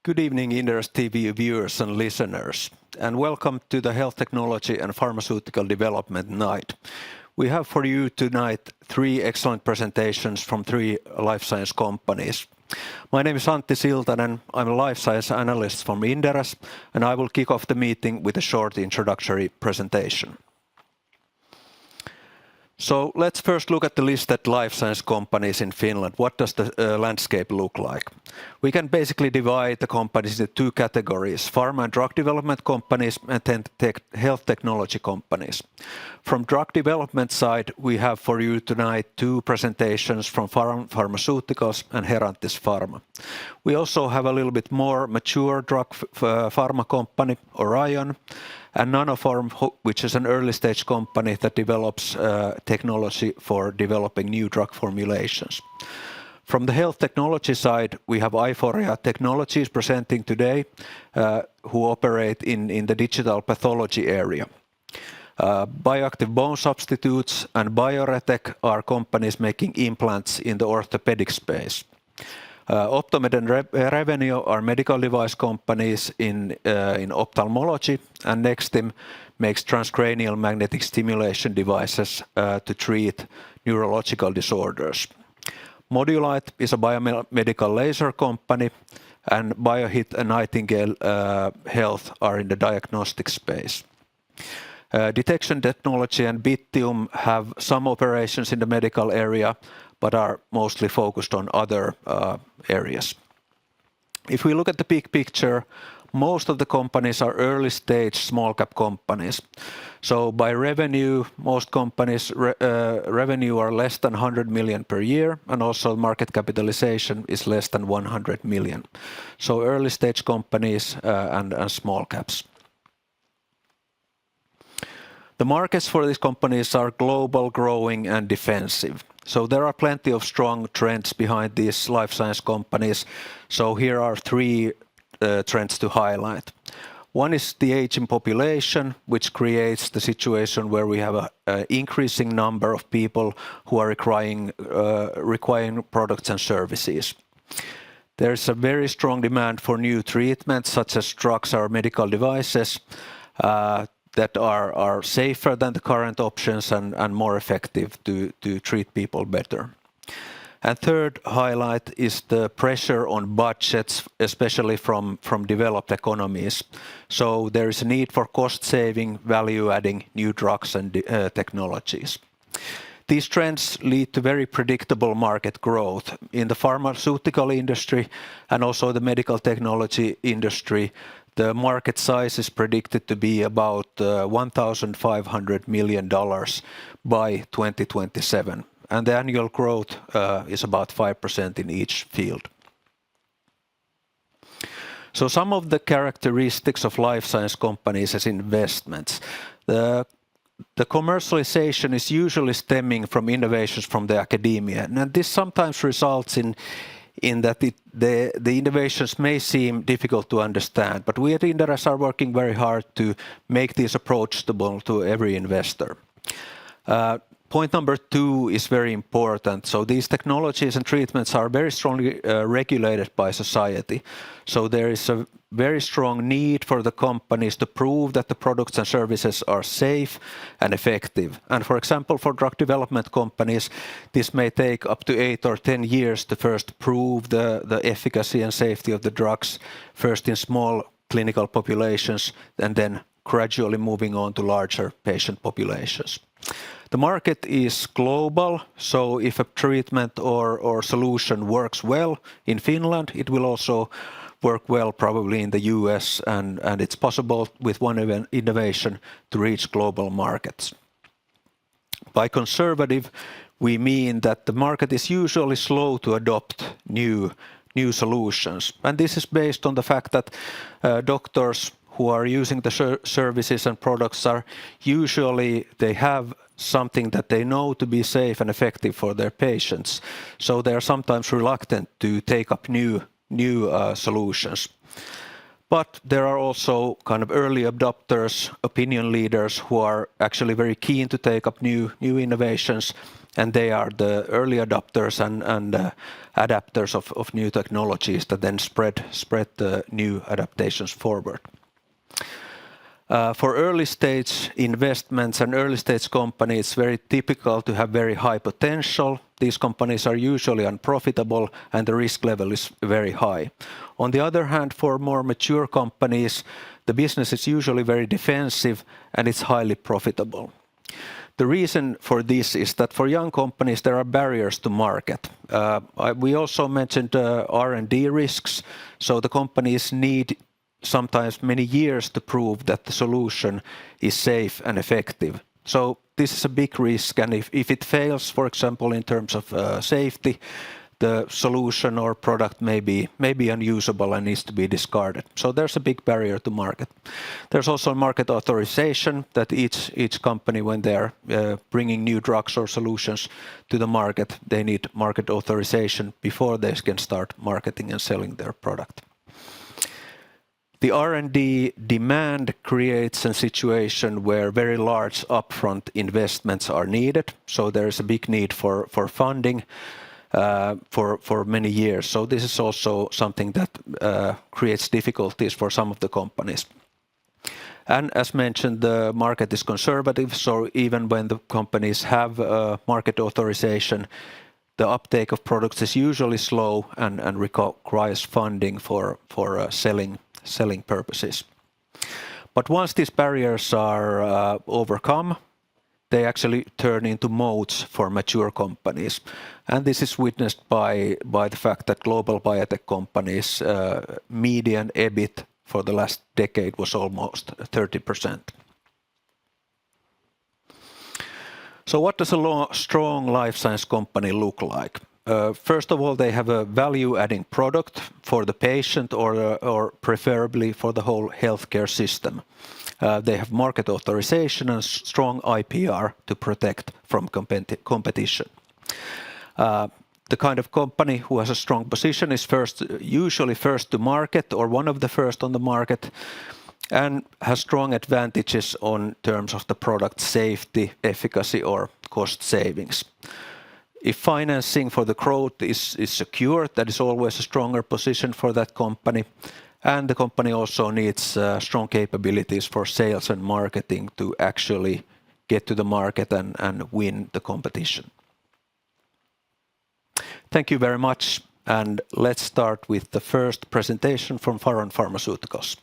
Good evening, Inderes TV viewers and listeners, and welcome to the Health Technology and Pharmaceutical Development Night. We have for you tonight three excellent presentations from three life science companies. My name is Antti Siltanen. I'm a life science analyst from Inderes, and I will kick off the meeting with a short introductory presentation. So let's first look at the listed life science companies in Finland. What does the landscape look like? We can basically divide the companies into two categories: pharma and drug development companies and then health technology companies. From drug development side, we have for you tonight two presentations from Pharmaceuticals and Herantis Pharma. We also have a little bit more mature drug pharma company, Orion, and Nanoform, which is an early stage company that develops technology for developing new drug formulations. From the health technology side, we have Aiforia Technologies presenting today, who operate in the digital pathology area. Bioactive bone substitutes and Bioretec are companies making implants in the orthopedic space. Optomed and Revenio are medical device companies in ophthalmology, and Nextim makes transcranial magnetic stimulation devices to treat neurological disorders. Modulite is a biomedical laser company, and Biohit and Nightingale Health are in the diagnostic space. Detection Technology and Bittium have some operations in the medical area, but are mostly focused on other areas. If we look at the big picture, most of the companies are early stage small cap companies. So by revenue, most companies' revenue are less than 100 million per year, and also market capitalization is less than 100 million. So early stage companies and small caps. The markets for these companies are global, growing, and defensive. So there are plenty of strong trends behind these life science companies. So here are three trends to highlight. One is the aging population, which creates the situation where we have an increasing number of people who are requiring products and services. There's a very strong demand for new treatments, such as drugs or medical devices, that are safer than the current options and more effective to treat people better. And third highlight is the pressure on budgets, especially from developed economies. So there is a need for cost-saving, value-adding new drugs and technologies. These trends lead to very predictable market growth. In the pharmaceutical industry and also the medical technology industry, the market size is predicted to be about $1,500 million by 2027. And the annual growth is about 5% in each field. So some of the characteristics of life science companies as investments. The commercialization is usually stemming from innovations from the academia. And this sometimes results in that the innovations may seem difficult to understand, but we at Inderes are working very hard to make these approachable to every investor. Point number two is very important. So these technologies and treatments are very strongly regulated by society. So there is a very strong need for the companies to prove that the products and services are safe and effective. And for example, for drug development companies, this may take up to 8 or 10 years to first prove the efficacy and safety of the drugs, first in small clinical populations, and then gradually moving on to larger patient populations. The market is global, so if a treatment or solution works well in Finland, it will also work well probably in the US, and it's possible with one innovation to reach global markets. By conservative, we mean that the market is usually slow to adopt new solutions. And this is based on the fact that doctors who are using the services and products are usually, they have something that they know to be safe and effective for their patients. So they are sometimes reluctant to take up new solutions. But there are also kind of early adopters, opinion leaders who are actually very keen to take up new innovations, and they are the early adopters and adapters of new technologies that then spread the new adaptations forward. For early stage investments and early stage companies, it's very typical to have very high potential. These companies are usually unprofitable and the risk level is very high. On the other hand, for more mature companies, the business is usually very defensive and it's highly profitable. The reason for this is that for young companies, there are barriers to market. We also mentioned R&D risks, so the companies need sometimes many years to prove that the solution is safe and effective. So this is a big risk, and if it fails, for example, in terms of safety, the solution or product may be unusable and needs to be discarded. So there's a big barrier to market. There's also market authorization that each company, when they're bringing new drugs or solutions to the market, they need market authorization before they can start marketing and selling their product. The R&D demand creates a situation where very large upfront investments are needed. So there is a big need for funding for many years. So this is also something that creates difficulties for some of the companies. And as mentioned, the market is conservative. So even when the companies have market authorization, the uptake of products is usually slow and requires funding for selling purposes. But once these barriers are overcome, they actually turn into moats for mature companies. And this is witnessed by the fact that global biotech companies' median EBIT for the last decade was almost 30%. So what does a strong life science company look like? First of all, they have a value-adding product for the patient or preferably for the whole healthcare system. They have market authorization and strong IPR to protect from competition. The kind of company who has a strong position is usually first to market or one of the first on the market, and has strong advantages on terms of the product safety, efficacy, or cost savings. If financing for the growth is secured, that is always a stronger position for that company. And the company also needs strong capabilities for sales and marketing to actually get to the market and win the competition. Thank you very much. And let's start with the first presentation from Faron Pharmaceuticals.